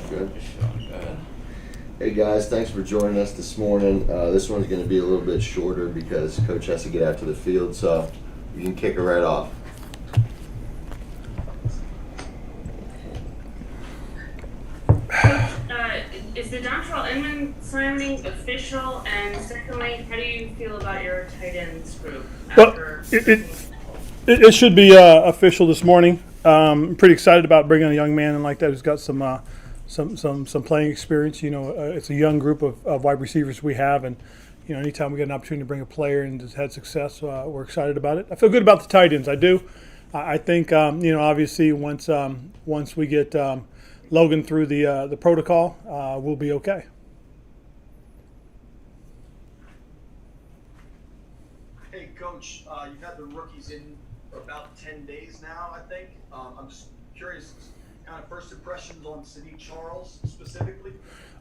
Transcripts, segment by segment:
Good. Just feeling good. Hey guys, thanks for joining us this morning. This one's going to be a little bit shorter because Coach has to get out to the field, so you can kick it right off. Is the Dontrell Inman signing official? And secondly, how do you feel about your tight ends group after? It should be official this morning. I'm pretty excited about bringing a young man in like that who's got some playing experience. It's a young group of wide receivers we have, and anytime we get an opportunity to bring a player and has had success, we're excited about it. I feel good about the tight ends. I do. I think obviously once we get Logan through the protocol, we'll be okay. Hey, Coach, you've had the rookies in for about 10 days now, I think. I'm just curious, kind of first impressions on Sadiq Charles specifically.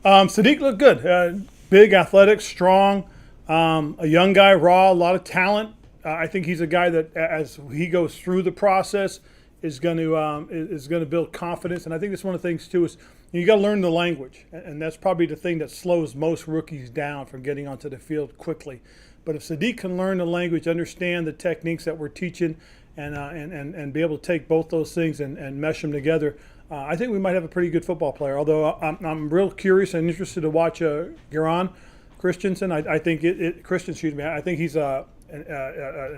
Sadiq looked good. Big, athletic, strong, a young guy, raw, a lot of talent. I think he's a guy that, as he goes through the process, is going to build confidence. And I think that's one of the things too is you got to learn the language, and that's probably the thing that slows most rookies down from getting onto the field quickly. But if Sadiq can learn the language, understand the techniques that we're teaching, and be able to take both those things and mesh them together, I think we might have a pretty good football player. Although I'm real curious and interested to watch Garon Christensen. I think I think he's a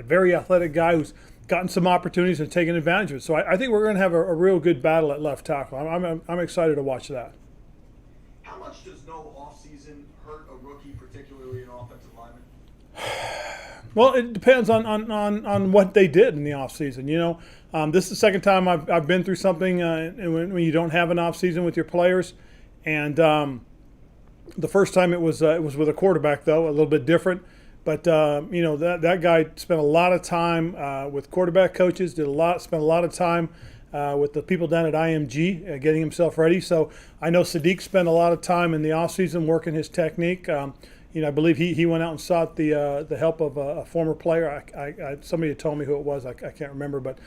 very athletic guy who's gotten some opportunities and taken advantage of it. So I think we're going to have a real good battle at left tackle. I'm excited to watch that. How much does no offseason hurt a rookie, particularly an offensive lineman? Well, it depends on what they did in the offseason. This is the second time I've been through something when you don't have an offseason with your players. And the first time it was with a quarterback, though, a little bit different. But that guy spent a lot of time with quarterback coaches. Spent a lot of time with the people down at IMG getting himself ready. So I know Sadiq spent a lot of time in the offseason working his technique. I believe he went out and sought the help of a former player. Somebody had told me who it was. I can't remember, but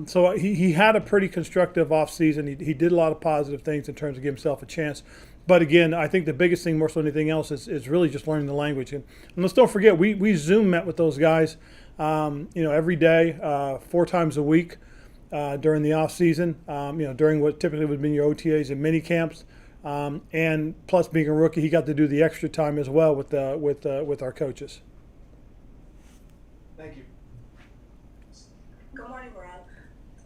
so he had a pretty constructive offseason. He did a lot of positive things in terms of giving himself a chance. But again, I think the biggest thing, more so than anything else, is really just learning the language. And let's don't forget, we Zoom met with those guys, every day, 4 times a week during the off season. During what typically would be your OTAs and mini camps, and plus being a rookie, he got to do the extra time as well with our coaches. Thank you. Good morning, Rob.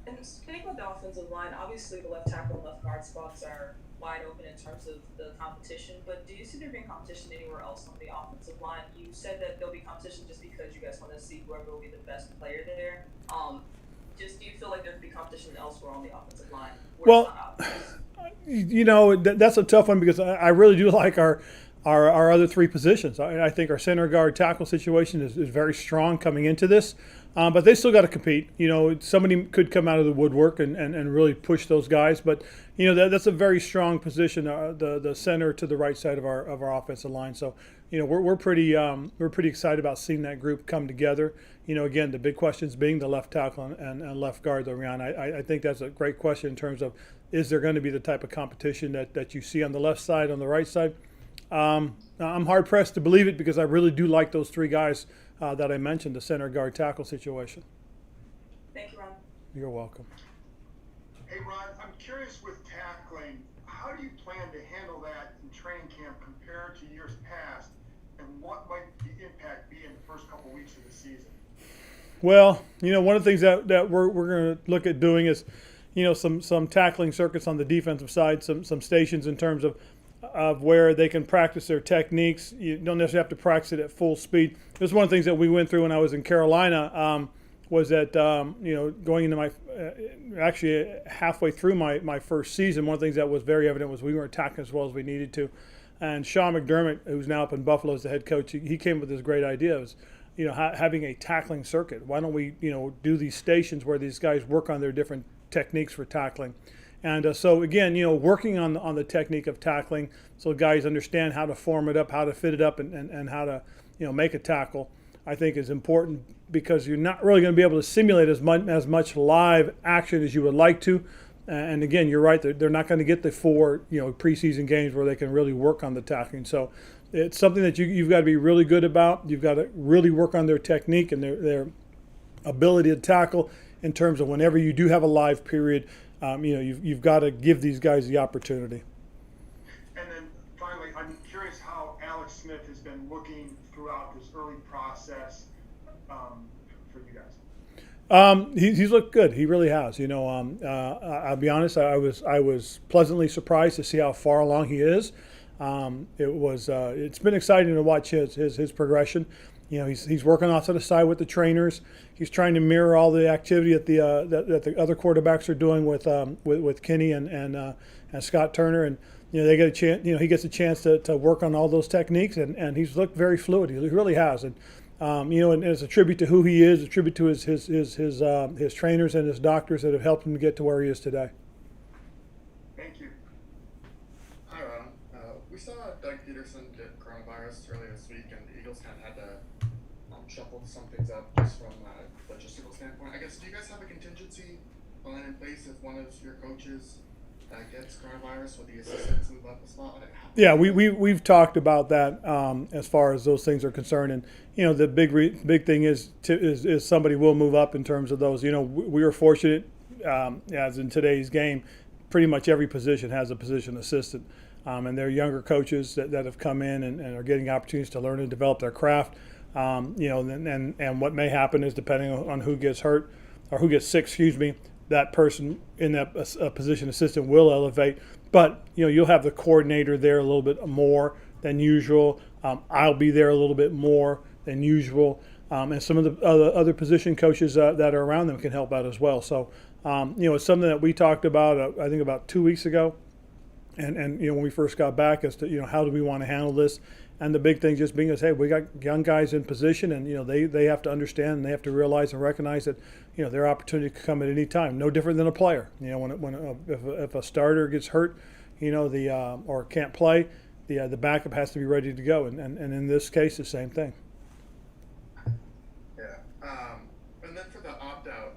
And speaking of the offensive line, obviously the left tackle and left guard spots are wide open in terms of the competition, but do you see there being competition anywhere else on the offensive line? You said that there'll be competition just because you guys want to see whoever will be the best player there. Just do you feel like there could be competition elsewhere on the offensive line? Well, that's a tough one because I really do like our other 3 positions. I think our center guard tackle situation is very strong coming into this, but they still got to compete. Somebody could come out of the woodwork and really push those guys, but that's a very strong position, the center to the right side of our offensive line. So we're pretty excited about seeing that group come together. Again, the big questions being the left tackle and left guard, though, Ryan. I think that's a great question in terms of, is there going to be the type of competition that you see on the left side, on the right side? I'm hard pressed to believe it because I really do like those 3 guys that I mentioned, the center guard tackle situation. Thank you, Ron. You're welcome. Hey, Ron, I'm curious with tackling, how do you plan to handle that in training camp compared to years past, and what might the impact be in the first couple weeks of the season? Well, one of the things that we're going to look at doing is, some tackling circuits on the defensive side, some stations in terms of where they can practice their techniques. You don't necessarily have to practice it at full speed. This is one of the things that we went through when I was in Carolina, was that, going into actually halfway through my first season, one of the things that was very evident was we weren't tackling as well as we needed to. And Sean McDermott, who's now up in Buffalo as the head coach, he came up with this great idea. It was, having a tackling circuit. Why don't we, do these stations where these guys work on their different techniques for tackling? And so again, working on the technique of tackling, so guys understand how to form it up, how to fit it up, and how to make a tackle, I think is important because you're not really going to be able to simulate as much live action as you would like to. And again, you're right. They're not going to get the 4 preseason games where they can really work on the tackling. So it's something that you've got to be really good about. You've got to really work on their technique and their ability to tackle in terms of whenever you do have a live period. You've got to give these guys the opportunity. And then finally, I'm curious how Alex Smith has been looking throughout this early process for you guys. He's looked good. He really has. I'll be honest. I was pleasantly surprised to see how far along he is. It's been exciting to watch his progression. He's working off to the side with the trainers. He's trying to mirror all the activity that the other quarterbacks are doing with Kenny and Scott Turner, and they get a chance. He gets a chance to work on all those techniques, and he's looked very fluid. He really has, and it's a tribute to who he is, a tribute to his trainers and his doctors that have helped him to get to where he is today. Thank you. Hi, Ron. We saw Doug Peterson get coronavirus earlier this week, and the Eagles kind of had to shuffle some things up just from a logistical standpoint. I guess, do you guys have a contingency plan in place if one of your coaches gets coronavirus? Would the assistants move up a spot? Yeah, we've talked about that as far as those things are concerned, and the big thing is somebody will move up in terms of those. We were fortunate, as in today's game, pretty much every position has a position assistant, and they're younger coaches that have come in and are getting opportunities to learn and develop their craft. And what may happen is, depending on who gets hurt or who gets sick, that person in that position assistant will elevate. But you'll have the coordinator there a little bit more than usual. I'll be there a little bit more than usual, and some of the other position coaches that are around them can help out as well. So it's something that we talked about I think about 2 weeks ago, and when we first got back, as to how do we want to handle this. And the big thing just being is, hey, we got young guys in position, and they have to understand and they have to realize and recognize that their opportunity could come at any time. No different than a player. If a starter gets hurt, or can't play, the backup has to be ready to go. And in this case, the same thing. Yeah. And then for the opt-out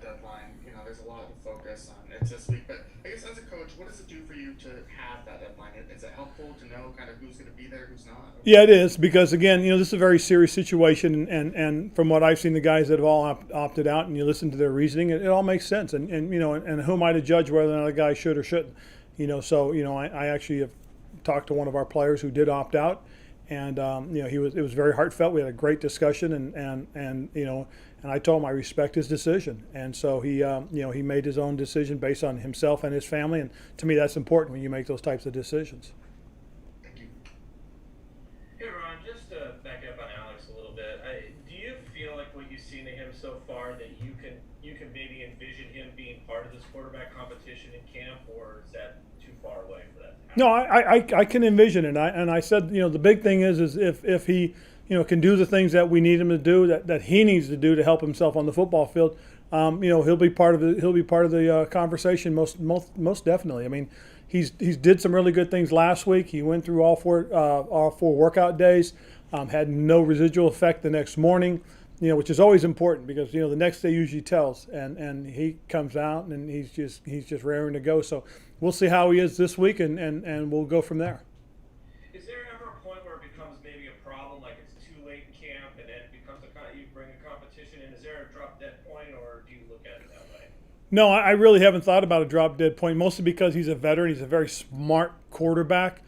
deadline, there's a lot of focus on it this week. But I guess as a coach, what does it do for you to have that deadline? Is it helpful to know kind of who's going to be there, who's not? Yeah, it is, because again, this is a very serious situation, and from what I've seen, the guys that have all opted out, and you listen to their reasoning, it all makes sense. And who am I to judge whether or not a guy should or shouldn't? I actually have talked to one of our players who did opt out, and it was very heartfelt. We had a great discussion, and I told him I respect his decision, and so he made his own decision based on himself and his family, and to me that's important when you make those types of decisions. Thank you. Hey Ron, just to back up on Alex a little bit, do you feel like what you've seen of him so far that you can maybe envision him being part of this quarterback competition in camp, or is that too far away for that to happen? No, I can envision it, and I said the big thing is if he can do the things that we need him to do, that he needs to do to help himself on the football field, he'll be part of the conversation most definitely. I mean, he's did some really good things last week. He went through all four workout days, had no residual effect the next morning, which is always important because the next day usually tells, and he comes out and he's just raring to go. So we'll see how he is this week, and we'll go from there. Is there ever a point where it becomes maybe a problem, like it's too late in camp, and then it becomes you bring a competition in? Is there a drop dead point, or do you look at it that way? No, I really haven't thought about a drop dead point, mostly because he's a veteran. He's a very smart quarterback,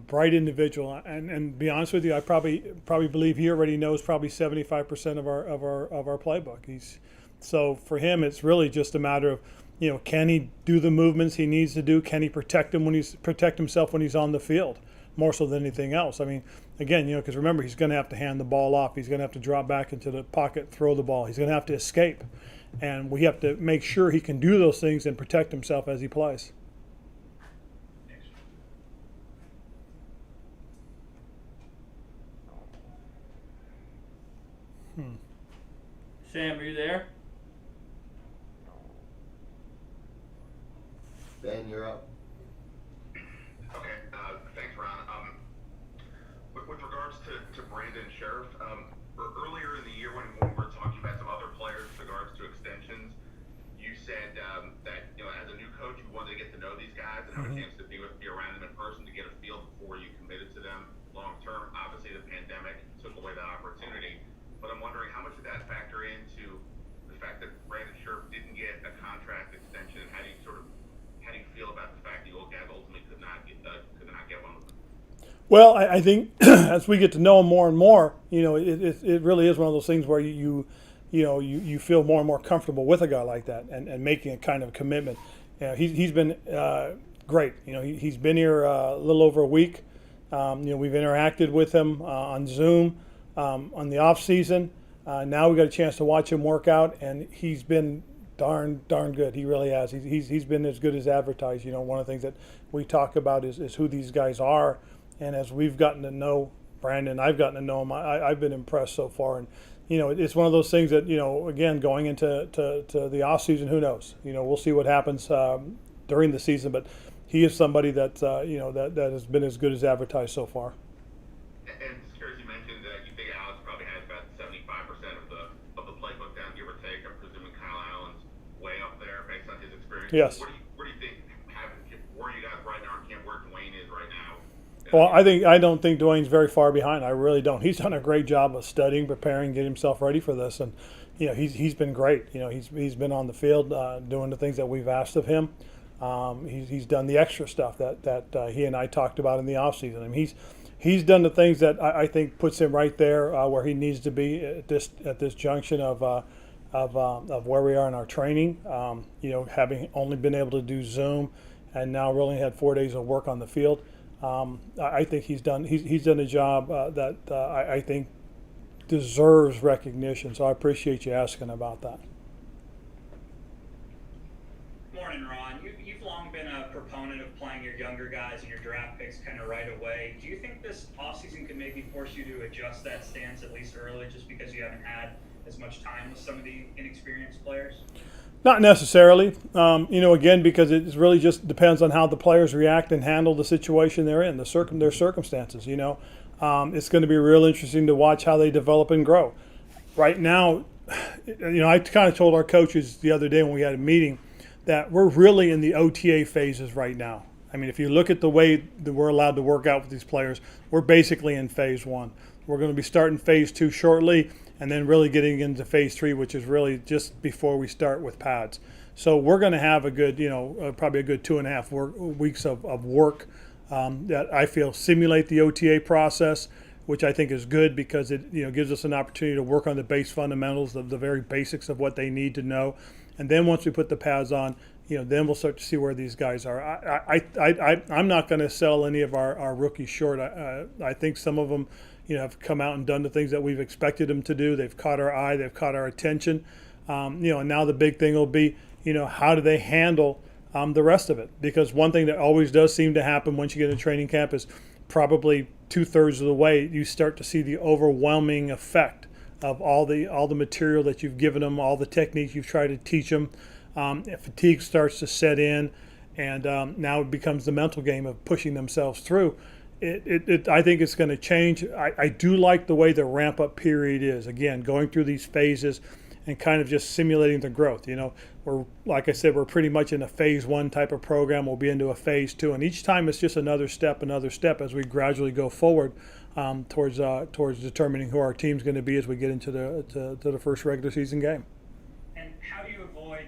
bright individual, and be honest with you, I probably believe he already knows probably 75% of our playbook. So for him, it's really just a matter of can he do the movements he needs to do? Can he protect himself when he's on the field? More so than anything else. I mean, again, because remember, he's going to have to hand the ball off. He's going to have to drop back into the pocket, throw the ball. He's going to have to escape. And we have to make sure he can do those things and protect himself as he plays. Sam, are you there? Ben, you're up. Okay, thanks, Ron. With regards to Brandon Sheriff, earlier in the year when we were talking about some other players with regards to extensions, you said that as a new have a chance to be around them in person to get a feel before you committed to them long term. Obviously, the pandemic took away that opportunity, but I'm wondering how much did that factor into the fact that Brandon Scherf didn't get a contract extension, and how do you feel about the fact the old guys ultimately could not get one of them? Well, I think as we get to know him more and more, it really is one of those things where you feel more and more comfortable with a guy like that and making a kind of commitment. He's been great. He's been here a little over a week. We've interacted with him on Zoom on the off season. Now we got a chance to watch him work out, and he's been darn good. He really has. He's been as good as advertised. One of the things that we talk about is who these guys are, and as we've gotten to know Brandon, I've gotten to know him. I've been impressed so far, and it's one of those things that again, going into the off season, who knows? We'll see what happens during the season, but he is somebody that that has been as good as advertised so far. And just curious, you mentioned that you think Alex probably has about 75% of the playbook down, give or take. I'm presuming Kyle Allen's way up there based on his experience. Yes. Where do you think where you guys right now in camp, where Dwayne is right now? Well, I don't think Dwayne's very far behind. I really don't. He's done a great job of studying, preparing, getting himself ready for this, and he's been great. He's been on the field doing the things that we've asked of him. He's done the extra stuff that he and I talked about in the offseason. I mean, he's done the things that I think puts him right there where he needs to be at this junction of where we are in our training. Having only been able to do Zoom, and now really had 4 days of work on the field. I think he's done a job that I think deserves recognition. So I appreciate you asking about that. Morning, Ron. You've long been a proponent of playing your younger guys and your draft picks kind of right away. Do you think this offseason could maybe force you to adjust that stance at least early, just because you haven't had as much time with some of the inexperienced players? Not necessarily. Again, because it really just depends on how the players react and handle the situation they're in, their circumstances. It's going to be real interesting to watch how they develop and grow. Right now, I kind of told our coaches the other day when we had a meeting that we're really in the OTA phases right now. I mean, if you look at the way that we're allowed to work out with these players, we're basically in phase 1. We're going to be starting phase 2 shortly, and then really getting into phase 3, which is really just before we start with pads. So we're going to have a good, probably a good 2.5 weeks of work that I feel simulate the OTA process, which I think is good because it gives us an opportunity to work on the base fundamentals of the very basics of what they need to know. And then once we put the pads on, then we'll start to see where these guys are. I'm not going to sell any of our rookies short. I think some of them have come out and done the things that we've expected them to do. They've caught our eye. They've caught our attention. And now the big thing will be, how do they handle the rest of it? Because one thing that always does seem to happen once you get into training camp is probably 2/3 of the way you start to see the overwhelming effect of all the material that you've given them, all the techniques you've tried to teach them. Fatigue starts to set in, and now it becomes the mental game of pushing themselves through. I think it's going to change. I do like the way the ramp-up period is. Again, going through these phases and kind of just simulating the growth. We're, like I said, we're pretty much in a phase 1 type of program. We'll be into a phase 2, and each time it's just another step as we gradually go forward towards determining who our team's going to be as we get into the first regular season game. And how do you avoid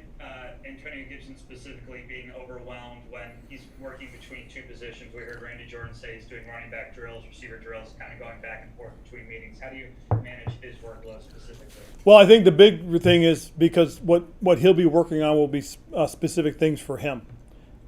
Antonio Gibson specifically being overwhelmed when he's working between two positions? We heard Randy Jordan say he's doing running back drills, receiver drills, kind of going back and forth between meetings. How do you manage his workload specifically? Well, I think the big thing is because what he'll be working on will be specific things for him,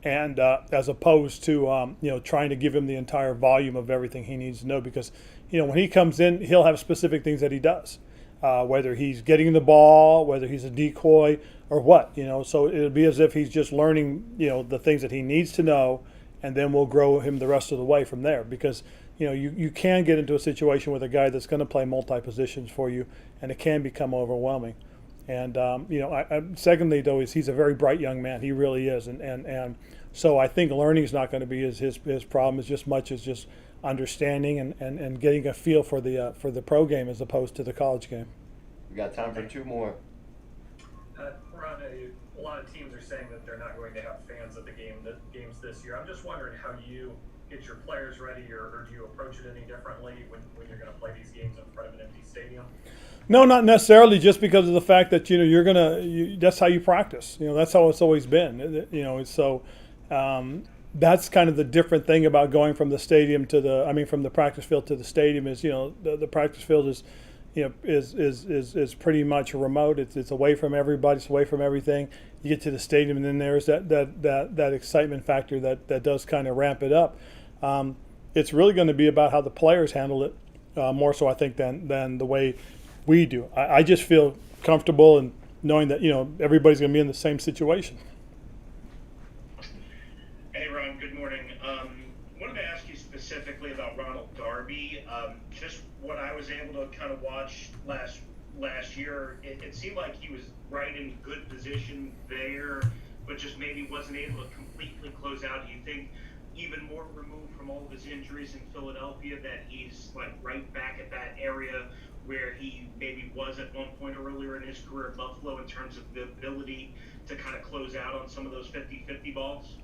and as opposed to trying to give him the entire volume of everything he needs to know. Because when he comes in, he'll have specific things that he does, whether he's getting the ball, whether he's a decoy, or what. So it'll be as if he's just learning the things that he needs to know, and then we'll grow him the rest of the way from there. Because you can get into a situation with a guy that's going to play multi-positions for you, and it can become overwhelming. And secondly, though, is he's a very bright young man. He really is, and so I think learning is not going to be his problem as much as just understanding and getting a feel for the pro game as opposed to the college game. We got time for 2 more. Ron, a lot of teams are saying that they're not going to have fans at the game games this year. I'm just wondering how you get your players ready, or do you approach it any differently when you're going to play these games in front of an empty stadium? No, not necessarily. Just because of the fact that that's how you practice. That's how it's always been. So that's kind of the different thing about going from the stadium from the practice field to the stadium is the practice field is is pretty much remote. It's away from everybody. It's away from everything. You get to the stadium, and then there's that excitement factor that does kind of ramp it up. It's really going to be about how the players handle it more so, I think, than the way we do. I just feel comfortable in knowing that everybody's going to be in the same situation. Hey Ron, good morning. Wanted to ask you specifically about Ronald Darby. Just what I was able to kind of watch last year, it seemed like he was right in good position there, but just maybe wasn't able to completely close out. Do you think, even more removed from all of his injuries in Philadelphia, that he's like right back at that area where he maybe was at one point earlier in his career at Buffalo in terms of the ability to kind of close out on some of those 50-50 balls?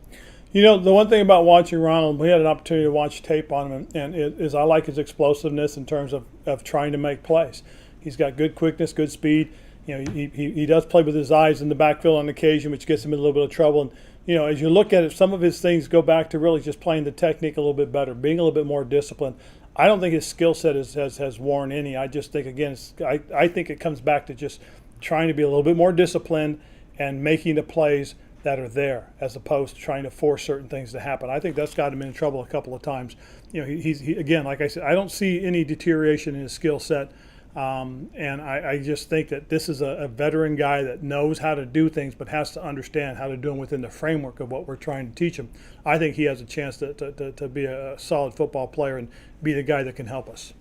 The one thing about watching Ronald, we had an opportunity to watch tape on him, and I like his explosiveness in terms of trying to make plays. He's got good quickness, good speed. He does play with his eyes in the backfield on occasion, which gets him in a little bit of trouble. And as you look at it, some of his things go back to really just playing the technique a little bit better, being a little bit more disciplined. I don't think his skill set has worn any. I just think, again, I think it comes back to just trying to be a little bit more disciplined and making the plays that are there, as opposed to trying to force certain things to happen. I think that's got him in trouble a couple of times. He's again, like I said, I don't see any deterioration in his skill set. And I just think that this is a veteran guy that knows how to do things, but has to understand how to do them within the framework of what we're trying to teach him. I think he has a chance to be a solid football player and be the guy that can help us.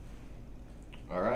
All right.